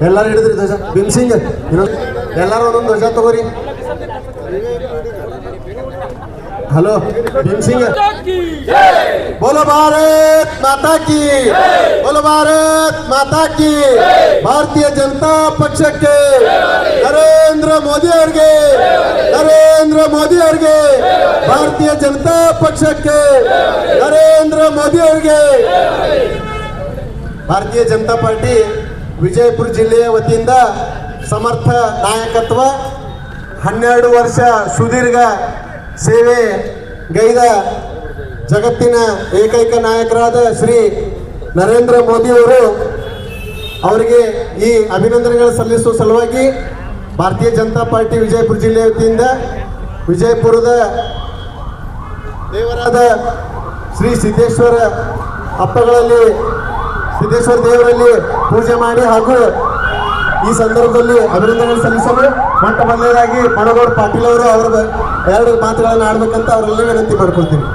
ಎಲ್ಲರೂ ಹಿಡಿದ್ರಿ ಧ್ವಜ. ಭೀಮ್ ಸಿಂಗ್ ಎಲ್ಲರೂ ಒಂದೊಂದು ಧ್ವಜ ತಗೋರಿ. ಹಲೋ ಭೀಮ್ ಸಿಂಗ್, ಬೋಲೋ ಭಾರತ್ ಮಾತಾ ಕಿ, ಬೋಲೋ ಭಾರತ್ ಮಾತಾ ಕಿ. ಭಾರತೀಯ ಜನತಾ ಪಕ್ಷಕ್ಕೆ, ನರೇಂದ್ರ ಮೋದಿ ಅವ್ರಿಗೆ, ನರೇಂದ್ರ ಮೋದಿ ಅವ್ರಿಗೆ, ಭಾರತೀಯ ಜನತಾ ಪಕ್ಷಕ್ಕೆ, ನರೇಂದ್ರ ಮೋದಿ ಅವ್ರಿಗೆ. ಭಾರತೀಯ ಜನತಾ ಪಾರ್ಟಿ ವಿಜಯಪುರ ಜಿಲ್ಲೆಯ ವತಿಯಿಂದ ಸಮರ್ಥ ನಾಯಕತ್ವ, 12 ವರ್ಷ ಸುದೀರ್ಘ ಸೇವೆ ಗೈದ ಜಗತ್ತಿನ ಏಕೈಕ ನಾಯಕರಾದ ಶ್ರೀ ನರೇಂದ್ರ ಮೋದಿ ಅವರಿಗೆ ಈ ಅಭಿನಂದನೆಗಳು ಸಲ್ಲಿಸುವ ಸಲುವಾಗಿ ಭಾರತೀಯ ಜನತಾ ಪಾರ್ಟಿ ವಿಜಯಪುರ ಜಿಲ್ಲೆಯ ವತಿಯಿಂದ ವಿಜಯಪುರದ ದೇವರಾದ ಶ್ರೀ ಸಿದ್ದೇಶ್ವರ ಅಪ್ಪಗಳಲ್ಲಿ, ಸಿದ್ದೇಶ್ವರ ದೇವರಲ್ಲಿ ಪೂಜೆ ಮಾಡಿ ಹಾಗೂ ಈ ಸಂದರ್ಭದಲ್ಲಿ ಅಭಿನಂದನೆ ಸಲ್ಲಿಸಲು ಮೊಟ್ಟ ಮೊದಲನೇದಾಗಿ ಮನೋಗೌಡ ಪಾಟೀಲ್ ಅವರು ಅವರ 2 ಮಾತುಗಳನ್ನು ಆಡ್ಬೇಕಂತ ಅವರಲ್ಲಿ ವಿನಂತಿ ಮಾಡ್ಕೊಳ್ತೀನಿ.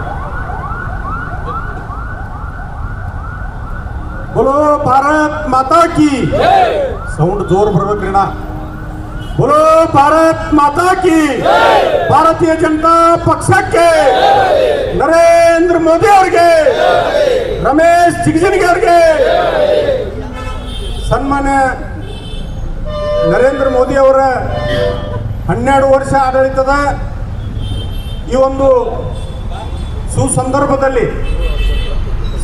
ಬೋಲೋ ಭಾರತ್ ಮಾತಾ ಕಿ, ಸೌಂಡ್ ಜೋರ್ ಬರ್ಬೇಕ್ರಿ ನಾ. ಬೋಲೋ ಭಾರತ್ ಮಾತಾ ಕಿ, ಭಾರತೀಯ ಜನತಾ ಪಕ್ಷಕ್ಕೆ, ನರೇಂದ್ರ ಮೋದಿ ಅವ್ರಿಗೆ, ರಮೇಶ್ ಜಿಗಜಿಣಗಿ ಅವ್ರಿಗೆ. ಸನ್ಮಾನ್ಯ ನರೇಂದ್ರ ಮೋದಿ ಅವರ 12 ವರ್ಷ ಆಡಳಿತದ ಈ ಒಂದು ಸುಸಂದರ್ಭದಲ್ಲಿ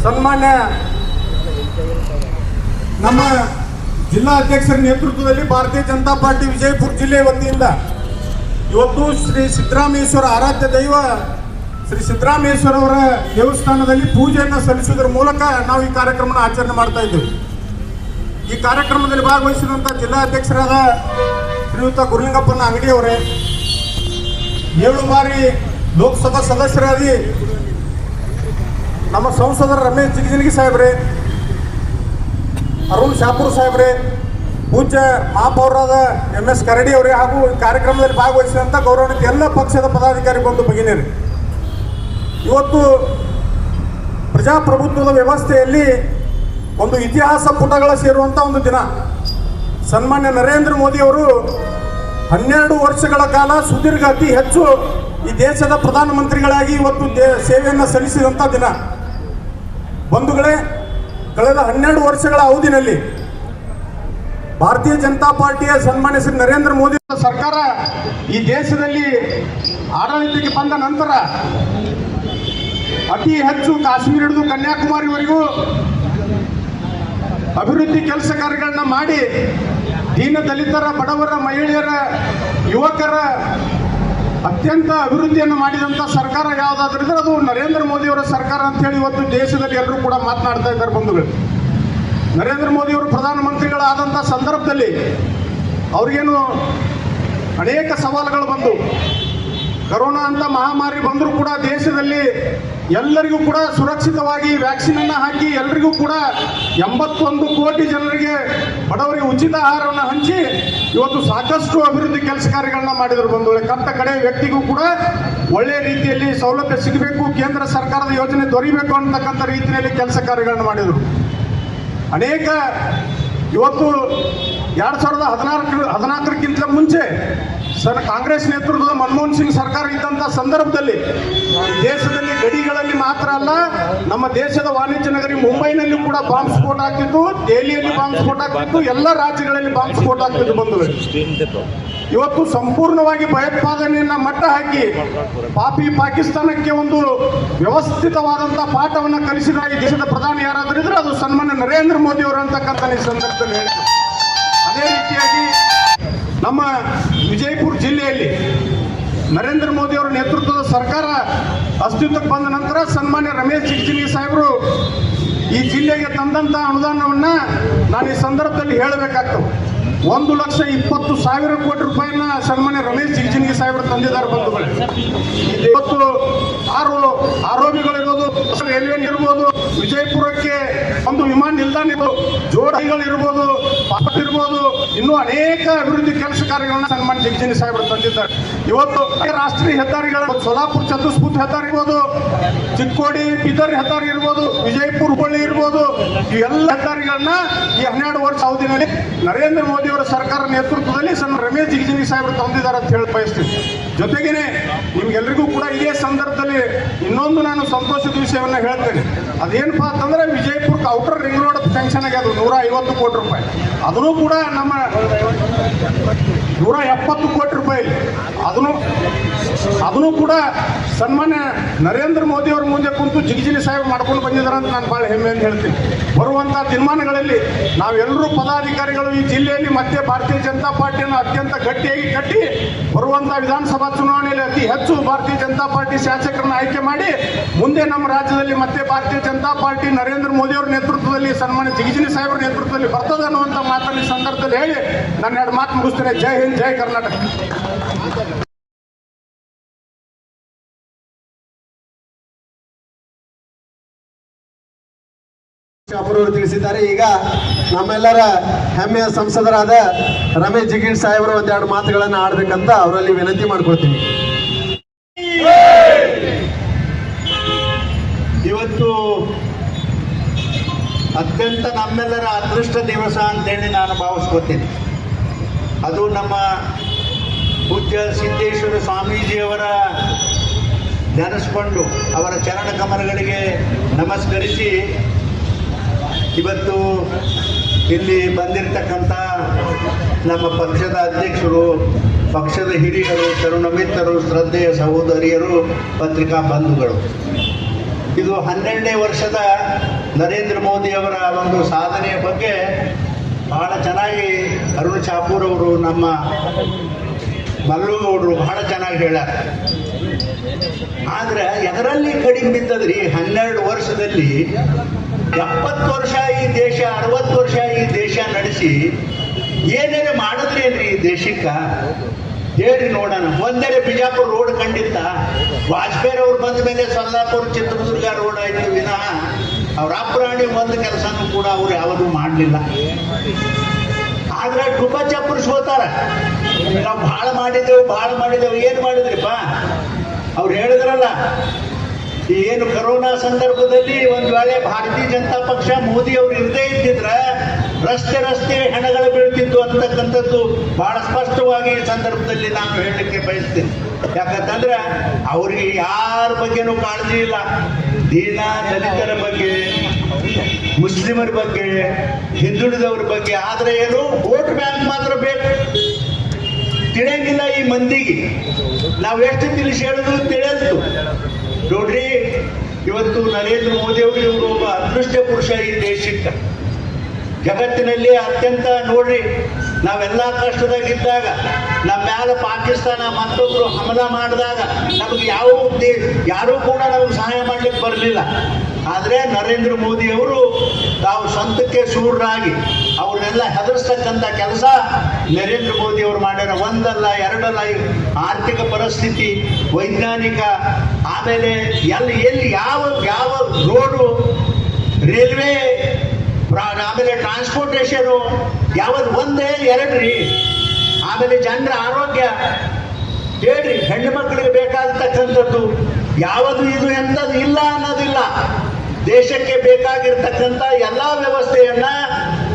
ಸನ್ಮಾನ್ಯ ನಮ್ಮ ಜಿಲ್ಲಾ ಅಧ್ಯಕ್ಷರ ನೇತೃತ್ವದಲ್ಲಿ ಭಾರತೀಯ ಜನತಾ ಪಾರ್ಟಿ ವಿಜಯಪುರ ಜಿಲ್ಲೆಯ ವತಿಯಿಂದ ಇವತ್ತು ಶ್ರೀ ಸಿದ್ದರಾಮೇಶ್ವರ ಆರಾಧ್ಯ ದೈವ ಶ್ರೀ ಸಿದ್ದರಾಮೇಶ್ವರ ಅವರ ದೇವಸ್ಥಾನದಲ್ಲಿ ಪೂಜೆಯನ್ನು ಸಲ್ಲಿಸುವುದರ ಮೂಲಕ ನಾವು ಈ ಕಾರ್ಯಕ್ರಮವನ್ನು ಆಚರಣೆ ಮಾಡ್ತಾ ಇದ್ದೇವೆ. ಈ ಕಾರ್ಯಕ್ರಮದಲ್ಲಿ ಭಾಗವಹಿಸಿದಂಥ ಜಿಲ್ಲಾ ಅಧ್ಯಕ್ಷರಾದ ಶ್ರೀಯುತ ಗುರುಲಿಂಗಪ್ಪನ ಅಂಗಡಿಯವರೇ, 7 ಬಾರಿ ಲೋಕಸಭಾ ಸದಸ್ಯರಾಗಿ ನಮ್ಮ ಸಂಸದರ ರಮೇಶ್ ಜಿಗಜಿಣಗಿ ಸಾಹೇಬ್ರೆ, ಅರುಣ್ ಶಾಪುರ್ ಸಾಹೇಬ್ರೆ, ಪೂಜ್ಯ ಮಹಾಪೌರರಾದ MS ಕರಡಿ ಅವರೇ ಹಾಗೂ ಕಾರ್ಯಕ್ರಮದಲ್ಲಿ ಭಾಗವಹಿಸಿದಂಥ ಗೌರವಾನ್ವಿತ ಎಲ್ಲ ಪಕ್ಷದ ಪದಾಧಿಕಾರಿ ಬಂಧು ಭಗಿನಿಯರು, ಇವತ್ತು ಪ್ರಜಾಪ್ರಭುತ್ವದ ವ್ಯವಸ್ಥೆಯಲ್ಲಿ ಒಂದು ಇತಿಹಾಸ ಪುಟಗಳ ಸೇರುವಂಥ ಒಂದು ದಿನ. ಸನ್ಮಾನ್ಯ ನರೇಂದ್ರ ಮೋದಿ ಅವರು 12 ವರ್ಷಗಳ ಕಾಲ ಸುದೀರ್ಘ ಅತಿ ಹೆಚ್ಚು ಈ ದೇಶದ ಪ್ರಧಾನಮಂತ್ರಿಗಳಾಗಿ ಇವತ್ತು ಸೇವೆಯನ್ನು ಸಲ್ಲಿಸಿದಂಥ ದಿನ. ಬಂಧುಗಳೇ, ಕಳೆದ 12 ವರ್ಷಗಳ ಅವಧಿನಲ್ಲಿ ಭಾರತೀಯ ಜನತಾ ಪಾರ್ಟಿಯ ಸನ್ಮಾನ್ಯ ಶ್ರೀ ನರೇಂದ್ರ ಮೋದಿ ಸರ್ಕಾರ ಈ ದೇಶದಲ್ಲಿ ಆಡಳಿತಕ್ಕೆ ಬಂದ ನಂತರ ಅತಿ ಹೆಚ್ಚು ಕಾಶ್ಮೀರ ಹಿಡಿದು ಕನ್ಯಾಕುಮಾರಿವರೆಗೂ ಅಭಿವೃದ್ಧಿ ಕೆಲಸ ಕಾರ್ಯಗಳನ್ನ ಮಾಡಿ ದೀನ ದಲಿತರ, ಬಡವರ, ಮಹಿಳೆಯರ, ಯುವಕರ ಅತ್ಯಂತ ಅಭಿವೃದ್ಧಿಯನ್ನು ಮಾಡಿದಂಥ ಸರ್ಕಾರ ಯಾವುದಾದ್ರಿದ್ರೆ ಅದು ನರೇಂದ್ರ ಮೋದಿಯವರ ಸರ್ಕಾರ ಅಂತ ಹೇಳಿ ಇವತ್ತು ದೇಶದಲ್ಲಿ ಎಲ್ಲರೂ ಕೂಡ ಮಾತನಾಡ್ತಾ ಇದ್ದಾರೆ. ಬಂಧುಗಳು, ನರೇಂದ್ರ ಮೋದಿಯವರು ಪ್ರಧಾನಮಂತ್ರಿಗಳಾದಂಥ ಸಂದರ್ಭದಲ್ಲಿ ಅವ್ರಿಗೇನು ಅನೇಕ ಸವಾಲುಗಳು ಬಂದು, ಕರೋನಾ ಅಂತ ಮಹಾಮಾರಿ ಬಂದರೂ ಕೂಡ ದೇಶದಲ್ಲಿ ಎಲ್ಲರಿಗೂ ಕೂಡ ಸುರಕ್ಷಿತವಾಗಿ ವ್ಯಾಕ್ಸಿನನ್ನು ಹಾಕಿ ಎಲ್ಲರಿಗೂ ಕೂಡ 81 ಕೋಟಿ ಜನರಿಗೆ ಬಡವರಿಗೆ ಉಚಿತ ಆಹಾರವನ್ನು ಹಂಚಿ ಇವತ್ತು ಸಾಕಷ್ಟು ಅಭಿವೃದ್ಧಿ ಕೆಲಸ ಕಾರ್ಯಗಳನ್ನ ಮಾಡಿದ್ರು. ಬಂಧುಗಳೇ, ಕಟ್ಟ ಕಡೆ ವ್ಯಕ್ತಿಗೂ ಕೂಡ ಒಳ್ಳೆಯ ರೀತಿಯಲ್ಲಿ ಸೌಲಭ್ಯ ಸಿಗಬೇಕು, ಕೇಂದ್ರ ಸರ್ಕಾರದ ಯೋಜನೆ ದೊರೆಯಬೇಕು ಅಂತಕ್ಕಂಥ ರೀತಿಯಲ್ಲಿ ಕೆಲಸ ಕಾರ್ಯಗಳನ್ನು ಮಾಡಿದರು. ಅನೇಕ ಇವತ್ತು 2014ಕ್ಕಿಂತ ಮುಂಚೆ ಕಾಂಗ್ರೆಸ್ ನೇತೃತ್ವದ ಮನಮೋಹನ್ ಸಿಂಗ್ ಸರ್ಕಾರ ಇದ್ದಂಥ ಸಂದರ್ಭದಲ್ಲಿ ದೇಶದಲ್ಲಿ ಗಡಿಗಳಲ್ಲಿ ಮಾತ್ರ ಅಲ್ಲ, ನಮ್ಮ ದೇಶದ ವಾಣಿಜ್ಯ ನಗರಿ ಮುಂಬೈನಲ್ಲಿ ಕೂಡ ಬಾಂಬ್ ಸ್ಫೋಟ ಆಗ್ತಿತ್ತು, ದೆಹಲಿಯಲ್ಲಿ ಬಾಂಬ್ ಸ್ಫೋಟ ಆಗ್ತಿತ್ತು, ಎಲ್ಲ ರಾಜ್ಯಗಳಲ್ಲಿ ಬಾಂಬ್ ಸ್ಫೋಟ ಆಗ್ತಿತ್ತು. ಬಂಧುಗಳು, ಇವತ್ತು ಸಂಪೂರ್ಣವಾಗಿ ಭಯೋತ್ಪಾದನೆಯನ್ನ ಮಟ್ಟ ಹಾಕಿ ಪಾಪಿ ಪಾಕಿಸ್ತಾನಕ್ಕೆ ಒಂದು ವ್ಯವಸ್ಥಿತವಾದಂತಹ ಪಾಠವನ್ನು ಕಲಿಸಿದ ಈ ದೇಶದ ಪ್ರಧಾನಿ ಯಾರಾದರೂ ಇದ್ರೆ ಅದು ಸನ್ಮಾನ್ಯ ನರೇಂದ್ರ ಮೋದಿ ಅವರು ಅಂತಕ್ಕಂಥ ಈ ಸಂದರ್ಭದಲ್ಲಿ ಹೇಳ್ತಾರೆ. ಅದೇ ರೀತಿಯಾಗಿ ನಮ್ಮ ವಿಜಯಪುರ ಜಿಲ್ಲೆಯಲ್ಲಿ ನರೇಂದ್ರ ಮೋದಿ ಅವರ ನೇತೃತ್ವದ ಸರ್ಕಾರ ಅಸ್ತಿತ್ವಕ್ಕೆ ಬಂದ ನಂತರ ಸನ್ಮಾನ್ಯ ರಮೇಶ್ ಜಿಗಜಿಣಗಿ ಸಾಹೇಬರು ಈ ಜಿಲ್ಲೆಗೆ ತಂದಂತ ಅನುದಾನವನ್ನ ನಾನು ಈ ಸಂದರ್ಭದಲ್ಲಿ ಹೇಳಬೇಕಾಗ್ತದೆ. 1,20,000 ಕೋಟಿ ರೂಪಾಯಿನ ಸನ್ಮಾನ್ಯ ರಮೇಶ್ ಜಿಗಜಿಣಗಿ ಸಾಹೇಬರು ತಂದಿದ್ದಾರೆ. ಬಂಧುಗಳು, ಇವತ್ತು 6 ಆರೋಪಿಗಳಿರ್ಬೋದು, ರೈಲ್ವೆ ಇರ್ಬೋದು, ವಿಜಯಪುರಕ್ಕೆ ಒಂದು ವಿಮಾನ ನಿಲ್ದಾಣ ಇರ್ಬೋದು, ಜೋಡಗಳಿರ್ಬೋದು, ಇರ್ಬೋದು, ಇನ್ನೂ ಅನೇಕ ಅಭಿವೃದ್ಧಿ ಕೆಲಸ ಕಾರ್ಯಗಳನ್ನ ಸನ್ಮಾನ್ಯ ಜಿಗಜಿಣಗಿ ಸಾಹೇಬರು ತಂದಿದ್ದಾರೆ. ಇವತ್ತು ರಾಷ್ಟ್ರೀಯ ಹೆದ್ದಾರಿಗಳ ಸೋಲಾಪುರ ಚತುಷ್ಪಥ ಹೆದ್ದಾರಿ ಇರ್ಬೋದು, ಚಿಕ್ಕೋಡಿ ಬೀದರ್ ಹೆದ್ದಾರಿ ಇರ್ಬೋದು, ವಿಜಯಪುರ ಹುಬ್ಬಳ್ಳಿ ಇರ್ಬೋದು, ಇವೆಲ್ಲ ಹೆದ್ದಾರಿಗಳನ್ನ ಈ 12 ವರ್ಷ ಅವಧಿನಲ್ಲಿ ನರೇಂದ್ರ ಮೋದಿ ಅವರ ಸರ್ಕಾರ ನೇತೃತ್ವದಲ್ಲಿ ರಮೇಶ್ ಜಿಗಜಿಣಗಿ ಸಾಹೇಬರು ತಂದಿದ್ದಾರೆ ಅಂತ ಹೇಳಿ ಬಯಸ್ತೀನಿ. ಜೊತೆಗೇನೆ ನಿಮ್ಗೆಲ್ರಿಗೂ ಕೂಡ ಇದೇ ಸಂದರ್ಭದಲ್ಲಿ ಇನ್ನೊಂದು ನಾನು ಸಂತೋಷದ ವಿಷಯವನ್ನ ಹೇಳ್ತೇನೆ. ಅದೇನಪ್ಪಾ ಅಂತಂದ್ರೆ ವಿಜಯಪುರಕ್ಕೆ ಔಟರ್ ರಿಂಗ್ ರೋಡ್ ಸ್ಯಾಂಕ್ಷನ್ ಆಗಿ ಅದು 150 ಕೋಟಿ ರೂಪಾಯಿ, ಅದನ್ನು ಕೂಡ ನಮ್ಮ 170 ಕೋಟಿ ರೂಪಾಯಿ ಅದನ್ನು ಕೂಡ ಸನ್ಮಾನ್ಯ ನರೇಂದ್ರ ಮೋದಿ ಅವರ ಮುಂದೆ ಕುಂತು ಜಿಗಜಿಣಗಿ ಸಾಹೇಬ್ ಮಾಡ್ಕೊಂಡು ಬಂದಿದ್ದಾರೆ ಅಂತ ನಾನು ಬಹಳ ಹೆಮ್ಮೆಯಿಂದ ಹೇಳ್ತೀನಿ. ಬರುವಂತಹ ದಿನಮಾನಗಳಲ್ಲಿ ನಾವೆಲ್ಲರೂ ಪದಾಧಿಕಾರಿಗಳು ಈ ಜಿಲ್ಲೆಯಲ್ಲಿ ಮತ್ತೆ ಭಾರತೀಯ ಜನತಾ ಪಾರ್ಟಿಯನ್ನು ಅತ್ಯಂತ ಗಟ್ಟಿಯಾಗಿ ಕಟ್ಟಿ ಬರುವಂತಹ ವಿಧಾನಸಭಾ ಚುನಾವಣೆಯಲ್ಲಿ ಅತಿ ಹೆಚ್ಚು ಭಾರತೀಯ ಜನತಾ ಪಾರ್ಟಿ ಶಾಸಕರನ್ನ ಆಯ್ಕೆ ಮಾಡಿ ಮುಂದೆ ನಮ್ಮ ರಾಜ್ಯದಲ್ಲಿ ಮತ್ತೆ ಭಾರತೀಯ ಜನತಾ ಪಾರ್ಟಿ ನರೇಂದ್ರ ಮೋದಿ ಅವರ ನೇತೃತ್ವದಲ್ಲಿ ಸನ್ಮಾನ್ಯ ಜಿಗಜಿಣಗಿ ಸಾಹೇಬರ ನೇತೃತ್ವದಲ್ಲಿ ಬರ್ತದೆ ಅನ್ನುವಂಥ ಮಾತನ್ನು ಈ ಸಂದರ್ಭದಲ್ಲಿ ಹೇಳಿ ನಾನು 2 ಮಾತು ಮುಗಿಸ್ತೇನೆ. ಜೈ ಹಿಂದ್, ಜೈ ಕರ್ನಾಟಕ. ಅವರು ತಿಳಿಸಿದ್ದಾರೆ. ಈಗ ನಮ್ಮೆಲ್ಲರ ಹೆಮ್ಮೆಯ ಸಂಸದರಾದ ರಮೇಶ್ ಜಿಗಜಿಣಗಿ ಸಾಹೇಬರು 1-2 ಮಾತುಗಳನ್ನು ಆಡ್ಬೇಕಂತ ಅವರಲ್ಲಿ ವಿನಂತಿ ಮಾಡ್ಕೊಳ್ತೀನಿ. ಇವತ್ತು ಅತ್ಯಂತ ನಮ್ಮೆಲ್ಲರ ಅದೃಷ್ಟ ದಿವಸ ಅಂತೇಳಿ ನಾನು ಭಾವಿಸ್ಕೊತೀನಿ. ಅದು ನಮ್ಮ ಪೂಜ್ಯ ಸಿದ್ದೇಶ್ವರ ಸ್ವಾಮೀಜಿಯವರ ನೆನೆಸ್ಕೊಂಡು ಅವರ ಚರಣ ಕಮಲಗಳಿಗೆ ನಮಸ್ಕರಿಸಿ ಇವತ್ತು ಇಲ್ಲಿ ಬಂದಿರತಕ್ಕಂಥ ನಮ್ಮ ಪಕ್ಷದ ಅಧ್ಯಕ್ಷರು, ಪಕ್ಷದ ಹಿರಿಯರು, ತರುಣ ಮಿತ್ರರು, ಶ್ರದ್ಧೆಯ ಸಹೋದರಿಯರು, ಪತ್ರಿಕಾ ಬಂಧುಗಳು, ಇದು 12ನೇ ವರ್ಷದ ನರೇಂದ್ರ ಮೋದಿಯವರ ಒಂದು ಸಾಧನೆಯ ಬಗ್ಗೆ ಬಹಳ ಚೆನ್ನಾಗಿ ಅರುಣ್ ಚಾಪೂರ್ ಅವರು, ನಮ್ಮ ಮಲ್ಲುಗೌಡರು ಬಹಳ ಚೆನ್ನಾಗಿ ಹೇಳ್ಯಾರ. ಆದ್ರೆ ಎದರಲ್ಲಿ ಕಡಿಮೆ ಬಿದ್ದದ್ರಿ? 12 ವರ್ಷದಲ್ಲಿ 70 ವರ್ಷ ಈ ದೇಶ, 60 ವರ್ಷ ಈ ದೇಶ ನಡೆಸಿ ಏನೇನು ಮಾಡಿದ್ರೇನ್ರಿ ಈ ದೇಶಕ್ಕೆ? ಹೇಳ್ರಿ ನೋಡೋಣ. ಒಂದೆಡೆ ಬಿಜಾಪುರ ರೋಡ್ ಕಂಡಿತ್ತ, ವಾಜಪೇಯಿ ಅವ್ರು ಬಂದ ಮೇಲೆ ಸೊಲ್ಲಾಪುರ ಚಿತ್ರದುರ್ಗ ರೋಡ್ ಆಯ್ತು ವಿನಃ ಅವ್ರ ಅಪ್ರಾಣಿ ಒಂದು ಕೆಲಸನೂ ಕೂಡ ಅವ್ರು ಯಾವುದೂ ಮಾಡಲಿಲ್ಲ. ಆದ್ರೆ ಟುಪ ಚಪ್ಪರಿಸ್ಕೋತಾರ, ನಾವು ಭಾಳ ಮಾಡಿದೆವು. ಏನು ಮಾಡಿದ್ರಿಪ್ಪ? ಅವ್ರು ಹೇಳಿದ್ರಲ್ಲ, ಏನು ಕರೋನಾ ಸಂದರ್ಭದಲ್ಲಿ ಒಂದು ವೇಳೆ ಭಾರತೀಯ ಜನತಾ ಪಕ್ಷ ಮೋದಿ ಅವರು ಇರದೇ ಇದ್ದಿದ್ರೆ ರಸ್ತೆ ಹೆಣಗಳು ಬೀಳ್ತಿದ್ದು ಅಂತಕ್ಕಂಥದ್ದು ಬಹಳ ಸ್ಪಷ್ಟವಾಗಿ ಈ ಸಂದರ್ಭದಲ್ಲಿ ನಾನು ಹೇಳಲಿಕ್ಕೆ ಬಯಸ್ತೀನಿ. ಯಾಕಂತಂದ್ರೆ ಅವ್ರಿಗೆ ಯಾರ ಬಗ್ಗೆನೂ ಕಾಳಜಿ ಇಲ್ಲ. ದೀನ ದಲಿತರ ಬಗ್ಗೆ, ಮುಸ್ಲಿಮರ ಬಗ್ಗೆ, ಹಿಂದುಳಿದವ್ರ ಬಗ್ಗೆ. ಆದ್ರೆ ಏನು, ವೋಟ್ ಬ್ಯಾಂಕ್ ಮಾತ್ರ ಬೇಕು. ತಿಳಿಯಂಗಿಲ್ಲ ಈ ಮಂದಿಗೆ. ನಾವು ಎಷ್ಟು ತಿಳಿಸಿ ಹೇಳಿದ್ರು ತಿಳಿಯಲ್ತು. ನೋಡ್ರಿ, ಇವತ್ತು ನರೇಂದ್ರ ಮೋದಿ ಅವರು ಇವರು ಒಬ್ಬ ಅದೃಷ್ಟ ಪುರುಷ ಈ ದೇಶಕ್ಕೆ. ಜಗತ್ತಿನಲ್ಲಿ ಅತ್ಯಂತ ನೋಡ್ರಿ, ನಾವೆಲ್ಲ ಕಷ್ಟದಾಗಿದ್ದಾಗ ನಮ್ಮ ಮ್ಯಾಲ ಪಾಕಿಸ್ತಾನ ಮತ್ತೊಬ್ರು ಹಮಲ ಮಾಡಿದಾಗ ನಮಗೆ ಯಾರೂ ಕೂಡ ನಮಗೆ ಸಹಾಯ ಮಾಡ್ಲಿಕ್ಕೆ ಬರಲಿಲ್ಲ. ಆದರೆ ನರೇಂದ್ರ ಮೋದಿ ಅವರು ತಾವು ಸ್ವಂತಕ್ಕೆ ಸೂರರಾಗಿ ಅವ್ರನ್ನೆಲ್ಲ ಹೆದರ್ಸ್ತಕ್ಕಂಥ ಕೆಲಸ ನರೇಂದ್ರ ಮೋದಿ ಅವರು ಮಾಡ್ಯಾರ. ಒಂದಲ್ಲ ಎರಡಲ್ಲ, ಆರ್ಥಿಕ ಪರಿಸ್ಥಿತಿ, ವೈಜ್ಞಾನಿಕ, ಆಮೇಲೆ ಎಲ್ಲಿ ಯಾವ ರೋಡು, ರೈಲ್ವೆ, ಆಮೇಲೆ ಟ್ರಾನ್ಸ್ಪೋರ್ಟೇಷನು ಯಾವುದು ಒಂದೇ ಎರಡ್ರಿ. ಆಮೇಲೆ ಜನರ ಆರೋಗ್ಯ ಹೇಳ್ರಿ, ಹೆಣ್ಣು ಮಕ್ಕಳಿಗೆ ಬೇಕಾಗಿರ್ತಕ್ಕಂಥದ್ದು ಯಾವುದು ಇದು ಎಂಥದ್ದು ಇಲ್ಲ ಅನ್ನೋದಿಲ್ಲ. ದೇಶಕ್ಕೆ ಬೇಕಾಗಿರ್ತಕ್ಕಂಥ ಎಲ್ಲ ವ್ಯವಸ್ಥೆಯನ್ನ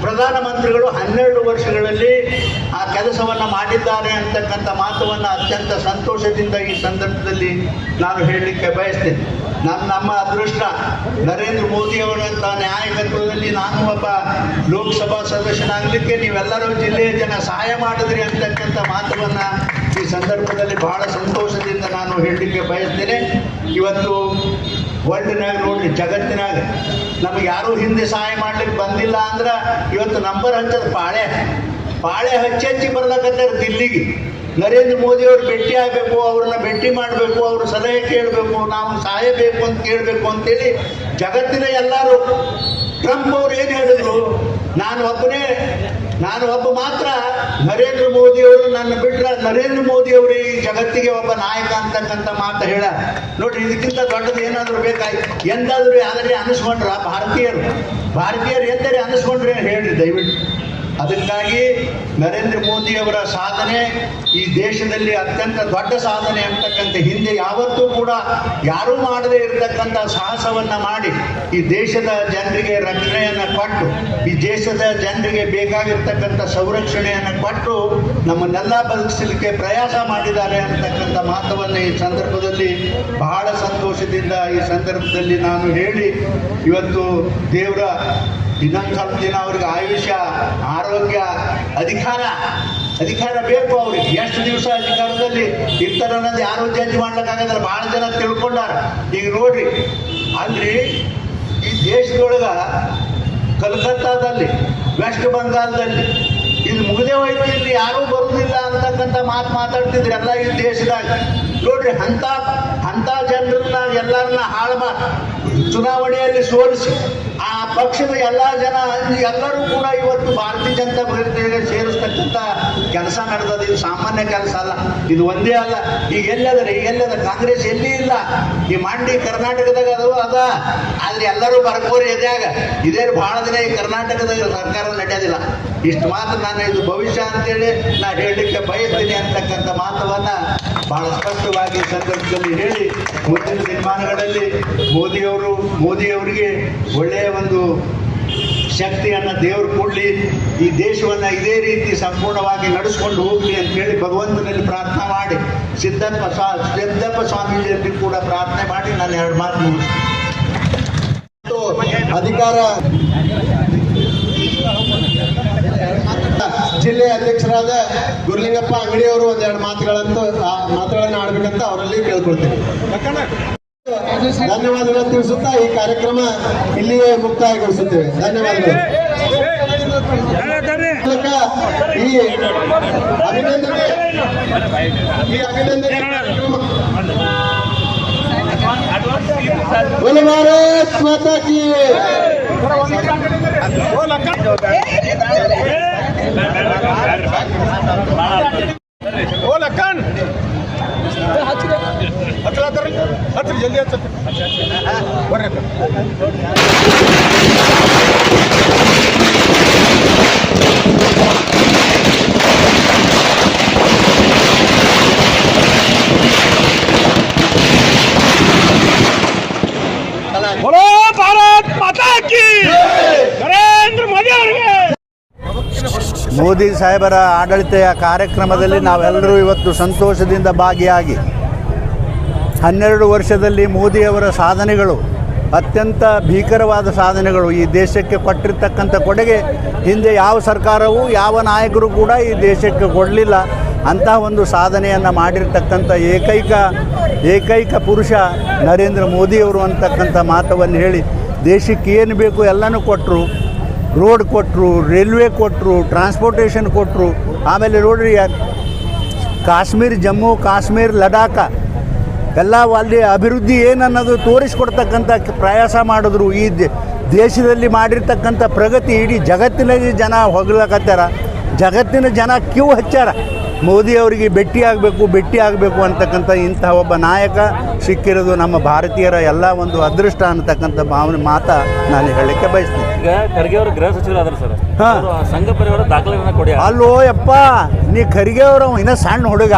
ಪ್ರಧಾನಮಂತ್ರಿಗಳು 12 ವರ್ಷಗಳಲ್ಲಿ ಆ ಕೆಲಸ ಕೆಲಸವನ್ನು ಮಾಡಿದ್ದಾರೆ ಅಂತಕ್ಕಂಥ ಮಾತವನ್ನು ಅತ್ಯಂತ ಸಂತೋಷದಿಂದ ಈ ಸಂದರ್ಭದಲ್ಲಿ ನಾನು ಹೇಳಲಿಕ್ಕೆ ಬಯಸ್ತೇನೆ. ನಮ್ಮ ಅದೃಷ್ಟ ನರೇಂದ್ರ ಮೋದಿಯವರಂಥ ನಾಯಕತ್ವದಲ್ಲಿ ನಾನು ಒಬ್ಬ ಲೋಕಸಭಾ ಸದಸ್ಯನಾಗಲಿಕ್ಕೆ ನೀವೆಲ್ಲರೂ ಜಿಲ್ಲೆಯ ಜನ ಸಹಾಯ ಮಾಡಿದ್ರಿ ಅಂತಕ್ಕಂಥ ಮಾತನ್ನು ಈ ಸಂದರ್ಭದಲ್ಲಿ ಬಹಳ ಸಂತೋಷದಿಂದ ನಾನು ಹೇಳಲಿಕ್ಕೆ ಬಯಸ್ತೇನೆ. ಇವತ್ತು ವರ್ಲ್ಡ್ನಾಗ ನೋಡ್ರಿ, ಜಗತ್ತಿನಾಗ ನಮಗೆ ಯಾರೂ ಹಿಂದೆ ಸಹಾಯ ಮಾಡ್ಲಿಕ್ಕೆ ಬಂದಿಲ್ಲ ಅಂದ್ರೆ ಇವತ್ತು ನಂಬರ್ ಹಚ್ಚೋದು ಪಾಳೆ ಹಚ್ಚಿ ಬರ್ಲಕತ್ತಾರೆ ದಿಲ್ಲಿಗೆ. ನರೇಂದ್ರ ಮೋದಿಯವರು ಭೇಟಿ ಆಗಬೇಕು, ಅವ್ರನ್ನ ಭೇಟಿ ಮಾಡಬೇಕು, ಅವ್ರ ಸಲಹೆ ಕೇಳಬೇಕು, ನಾವು ಸಹಾಯ ಬೇಕು ಅಂತ ಕೇಳಬೇಕು ಅಂತೇಳಿ ಜಗತ್ತಿನ ಎಲ್ಲರೂ. ಟ್ರಂಪ್ ಅವ್ರು ಏನು ಹೇಳಿದ್ರು, ನಾನು ಒಬ್ಬ ಮಾತ್ರ ನರೇಂದ್ರ ಮೋದಿಯವರು ನನ್ನ ಬಿಟ್ಟರೆ ನರೇಂದ್ರ ಮೋದಿಯವರು ಈ ಜಗತ್ತಿಗೆ ಒಬ್ಬ ನಾಯಕ ಅಂತಕ್ಕಂಥ ಮಾತು ಹೇಳ. ನೋಡ್ರಿ, ಇದಕ್ಕಿಂತ ದೊಡ್ಡದು ಏನಾದರೂ ಬೇಕಾಯ್ತು? ಎಂದಾದರೂ ಯಾವ್ದಾದ್ರೆ ಅನಿಸ್ಕೊಂಡ್ರ ಭಾರತೀಯರು ಎಂದರೆ ಅನಿಸ್ಕೊಂಡ್ರೆ ಹೇಳ್ರಿ ದಯವಿಟ್ಟು. ಅದಕ್ಕಾಗಿ ನರೇಂದ್ರ ಮೋದಿಯವರ ಸಾಧನೆ ಈ ದೇಶದಲ್ಲಿ ಅತ್ಯಂತ ದೊಡ್ಡ ಸಾಧನೆ ಅಂತಕ್ಕಂಥ, ಹಿಂದೆ ಯಾವತ್ತೂ ಕೂಡ ಯಾರೂ ಮಾಡದೇ ಇರತಕ್ಕಂಥ ಸಾಹಸವನ್ನು ಮಾಡಿ ಈ ದೇಶದ ಜನರಿಗೆ ರಕ್ಷಣೆಯನ್ನು ಕೊಟ್ಟು, ಈ ದೇಶದ ಜನರಿಗೆ ಬೇಕಾಗಿರ್ತಕ್ಕಂಥ ಸಂರಕ್ಷಣೆಯನ್ನು ಕೊಟ್ಟು ನಮ್ಮನ್ನೆಲ್ಲ ಬದುಕಿಸಲಿಕ್ಕೆ ಪ್ರಯಾಸ ಮಾಡಿದ್ದಾರೆ ಅಂತಕ್ಕಂಥ ಮಾತನ್ನು ಈ ಸಂದರ್ಭದಲ್ಲಿ ಬಹಳ ಸಂತೋಷದಿಂದ ಈ ಸಂದರ್ಭದಲ್ಲಿ ನಾನು ಹೇಳಿ, ಇವತ್ತು ದೇವರ ಇನ್ನೊಂದು ಸ್ವಲ್ಪ ದಿನ ಅವ್ರಿಗೆ ಆಯುಷ್ಯ, ಆರೋಗ್ಯ, ಅಧಿಕಾರ ಬೇಕು ಅವ್ರಿಗೆ. ಎಷ್ಟು ದಿವಸ ಅಧಿಕಾರದಲ್ಲಿ ಇರ್ತಾರ ಅನ್ನೋದು ಯಾರು ಜಡ್ಜ್ ಮಾಡ್ಲಿಕ್ಕಾಗಲ್ಲ. ಭಾಳ ಜನ ತಿಳ್ಕೊಂಡಾರ. ಈಗ ನೋಡ್ರಿ, ಅಲ್ಲಿ ಈ ದೇಶದೊಳಗ ಕಲ್ಕತ್ತಾದಲ್ಲಿ, ವೆಸ್ಟ್ ಬಂಗಾಳದಲ್ಲಿ ಇದು ಮುಗದೆ ಹೋಯ್ತು, ಇಲ್ಲಿ ಯಾರೂ ಬರುವುದಿಲ್ಲ ಅಂತಕ್ಕಂಥ ಮಾತಾಡ್ತಿದ್ರು ಎಲ್ಲ ಈ ದೇಶದಾಗ. ನೋಡ್ರಿ, ಅಂಥ ಜನರನ್ನ ಎಲ್ಲರನ್ನ ಹಾಳು ಮಾಡಿ ಚುನಾವಣೆಯಲ್ಲಿ ಸೋಲಿಸಿ ಆ ಪಕ್ಷದ ಎಲ್ಲ ಜನ ಎಲ್ಲರೂ ಕೂಡ ಇವತ್ತು ಭಾರತೀಯ ಜನತಾ ಪಾರ್ಟಿಗೆ ಸೇರಿಸ್ತಕ್ಕಂಥ ಕೆಲಸ ನಡೆದದ. ಇದು ಸಾಮಾನ್ಯ ಕೆಲಸ ಅಲ್ಲ, ಇದು ಒಂದೇ ಅಲ್ಲ. ಈಗ ಎಲ್ಲದ ಕಾಂಗ್ರೆಸ್ ಎಲ್ಲಿ ಇಲ್ಲ. ಈ ಮಂಡಿ ಕರ್ನಾಟಕದಾಗ ಅದ, ಆದ್ರೆ ಎಲ್ಲರೂ ಬರ್ಕೋರಿ ಎದ್ಯಾಗ. ಇದೇ ಬಹಳ ದಿನ ಈ ಕರ್ನಾಟಕದಾಗ ಸರ್ಕಾರ ನಡೆಯೋದಿಲ್ಲ. ಇಷ್ಟು ಮಾತ್ರ ನಾನು ಇದು ಭವಿಷ್ಯ ಅಂತೇಳಿ ನಾನು ಹೇಳಲಿಕ್ಕೆ ಬಯಸ್ತೀನಿ ಅಂತಕ್ಕಂಥ ಮಾತವನ್ನ ಬಹಳ ಸ್ಪಷ್ಟವಾಗಿ ಸಂದರ್ಭದಲ್ಲಿ ಹೇಳಿ, ಮುಂದಿನ ದಿನಮಾನಗಳಲ್ಲಿ ಮೋದಿಯವರಿಗೆ ಒಳ್ಳೆಯ ಒಂದು ಶಕ್ತಿಯನ್ನು ದೇವರು ಕೊಡಲಿ, ಈ ದೇಶವನ್ನು ಇದೇ ರೀತಿ ಸಂಪೂರ್ಣವಾಗಿ ನಡೆಸ್ಕೊಂಡು ಹೋಗಲಿ ಅಂತ ಹೇಳಿ ಭಗವಂತನಲ್ಲಿ ಪ್ರಾರ್ಥನೆ ಮಾಡಿ, ಸಿದ್ದಪ್ಪ ಸ್ವಾಮೀಜಿಯಲ್ಲಿ ಕೂಡ ಪ್ರಾರ್ಥನೆ ಮಾಡಿ ನಾನು 2 ಮಾತು ಮುಗಿಸ್ತೀನಿ. ಅಧಿಕಾರ ಜಿಲ್ಲೆ ಅಧ್ಯಕ್ಷರಾದ ಗುರುಲಿಂಗಪ್ಪ ಅಂಗಡಿಯವರು 1-2 ಮಾತುಗಳನ್ನು ಆಡ್ಬೇಕಂತ ಅವರಲ್ಲಿ ಕೇಳ್ಕೊಳ್ತೀನಿ. ಧನ್ಯವಾದಗಳು ತಿಳಿಸುತ್ತಾ ಈ ಕಾರ್ಯಕ್ರಮ ಇಲ್ಲಿಯೇ ಮುಕ್ತಾಯಗೊಳಿಸುತ್ತೇವೆ. ಧನ್ಯವಾದಗಳು. ಈ ಅಭಿನಂದನೆ बोलो भारत माता की। ಲಕ್ಕನ್ ಹತ್ರ ಜಲ್ದಿ ಬರ್ರಿ. बोलो भारत माता की, नरेंद्र मोदी ಅವರಿಗೆ. ಮೋದಿ ಸಾಹೇಬರ ಆಡಳಿತ ಕಾರ್ಯಕ್ರಮದಲ್ಲಿ ನಾವೆಲ್ಲರೂ ಇವತ್ತು ಸಂತೋಷದಿಂದ ಭಾಗಿಯಾಗಿ 12 ವರ್ಷದಲ್ಲಿ ಮೋದಿಯವರ ಸಾಧನೆಗಳು ಅತ್ಯಂತ ಭೀಕರವಾದ ಸಾಧನೆಗಳು, ಈ ದೇಶಕ್ಕೆ ಕೊಟ್ಟಿರ್ತಕ್ಕಂಥ ಕೊಡುಗೆ ಹಿಂದೆ ಯಾವ ಸರ್ಕಾರವೂ ಯಾವ ನಾಯಕರು ಕೂಡ ಈ ದೇಶಕ್ಕೆ ಕೊಡಲಿಲ್ಲ. ಅಂತಹ ಒಂದು ಸಾಧನೆಯನ್ನು ಮಾಡಿರ್ತಕ್ಕಂಥ ಏಕೈಕ ಪುರುಷ ನರೇಂದ್ರ ಮೋದಿಯವರು ಅಂತಕ್ಕಂಥ ಮಾತನ್ನು ಹೇಳಿ, ದೇಶಕ್ಕೆ ಏನು ಬೇಕು ಎಲ್ಲನೂ ಕೊಟ್ಟರು. ರೋಡ್ ಕೊಟ್ಟರು, ರೈಲ್ವೆ ಕೊಟ್ಟರು, ಟ್ರಾನ್ಸ್ಪೋರ್ಟೇಷನ್ ಕೊಟ್ಟರು. ಆಮೇಲೆ ನೋಡ್ರಿ, ಜಮ್ಮು ಕಾಶ್ಮೀರ ಲಡಾಖ ಎಲ್ಲ ಅಲ್ಲಿ ಅಭಿವೃದ್ಧಿ ಏನನ್ನೋದು ತೋರಿಸ್ಕೊಡ್ತಕ್ಕಂಥ ಪ್ರಯಾಸ ಮಾಡಿದ್ರು. ಈ ದೇಶದಲ್ಲಿ ಮಾಡಿರ್ತಕ್ಕಂಥ ಪ್ರಗತಿ ಇಡೀ ಜಗತ್ತಿನಲ್ಲಿ ಜನ ಹೊಗಳಕತ್ತಾರ. ಜಗತ್ತಿನ ಜನ ಕ್ಯೂ ಹಚ್ಚಾರ. ಮೋದಿಯವರಿಗೆ ಭೇಟಿ ಆಗಬೇಕು ಅಂತಕ್ಕಂಥ ಇಂತಹ ಒಬ್ಬ ನಾಯಕ ಸಿಕ್ಕಿರೋದು ನಮ್ಮ ಭಾರತೀಯರ ಎಲ್ಲ ಒಂದು ಅದೃಷ್ಟ ಅನ್ನತಕ್ಕಂಥ ಮಾತು ನಾನು ಹೇಳಲಿಕ್ಕೆ ಬಯಸ್ತೀನಿ. ಈಗ ಖರ್ಗೆ ಅವರು ಗೃಹ ಸಚಿವರಾದ್ರು ಸರ್, ಸಂಘ ಪರಿವಾರ ದಾಖಲೆಗಳನ್ನ ಕೊಡಿ. ಅಲ್ಲೋ ಯಪ್ಪ, ನೀ ಖರ್ಗೆ ಅವರು ಇನ್ನೂ ಸಣ್ಣ ಹುಡುಗ,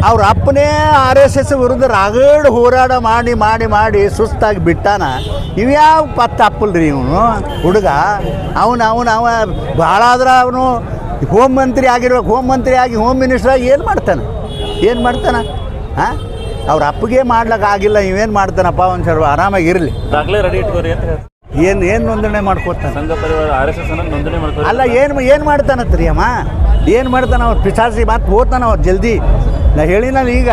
ಅವ್ರ ಅಪ್ಪನೇ RSS ವಿರುದ್ಧ ರಾಗಡ್ ಹೋರಾಟ ಮಾಡಿ ಸುಸ್ತಾಗಿ ಬಿಟ್ಟಾನ. ಇವ್ಯಾವ ತಪ್ಪಲ್ರಿ ಇವನು ಹುಡುಗ. ಅವ ಭಾಳ ಆದ್ರೆ ಅವನು ಹೋಮ್ ಮಂತ್ರಿ ಆಗಿರ್ಬೇಕು, ಹೋಮ್ ಮಂತ್ರಿ ಆಗಿ ಹೋಮ್ ಮಿನಿಸ್ಟರ್ ಆಗಿ ಏನು ಮಾಡ್ತಾನೆ ಹಾಂ? ಅವ್ರ ಅಪ್ಪಗೆ ಮಾಡ್ಲಿಕ್ಕೆ ಆಗಿಲ್ಲ, ಇವೇನು ಮಾಡ್ತಾನಪ್ಪ ಒಂದು ಸ್ವಲ್ಪ ಆರಾಮಾಗಿರಲಿ. ದಾಖಲೆ ರೆಡಿ ಇಟ್ಕೋರಿ ಅಂತ ಹೇಳ್ತಾರೆ. ಏನು ನೋಂದಣಿ ಮಾಡ್ಕೋತಾನೆ? ಸಂಘ ಪರಿವಾರ RSS ಅನ್ನ ನೋಂದಣಿ ಮಾಡ್ತಾರೆ. ಅಲ್ಲ ಏನು ಮಾಡ್ತಾನತ್ರಿ ಅಮ್ಮ? ಏನು ಮಾಡ್ತಾನೆ ಅವ್ರು? ಪಿಸಾಸಿ ಮಾತು ಹೋಗ್ತಾನೆ ಅವ್ರು ಜಲ್ದಿ. ನಾ ಹೇಳಿನಲ್ಲ ಈಗ,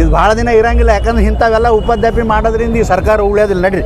ಇದು ಭಾಳ ದಿನ ಇರಂಗಿಲ್ಲ. ಯಾಕಂದ್ರೆ ಇಂಥವೆಲ್ಲ ಉಪದ್ಯಾಪಿ ಮಾಡೋದ್ರಿಂದ ಈ ಸರ್ಕಾರ ಉಳಿಯೋದಿಲ್ಲ. ನಡ್ರಿ.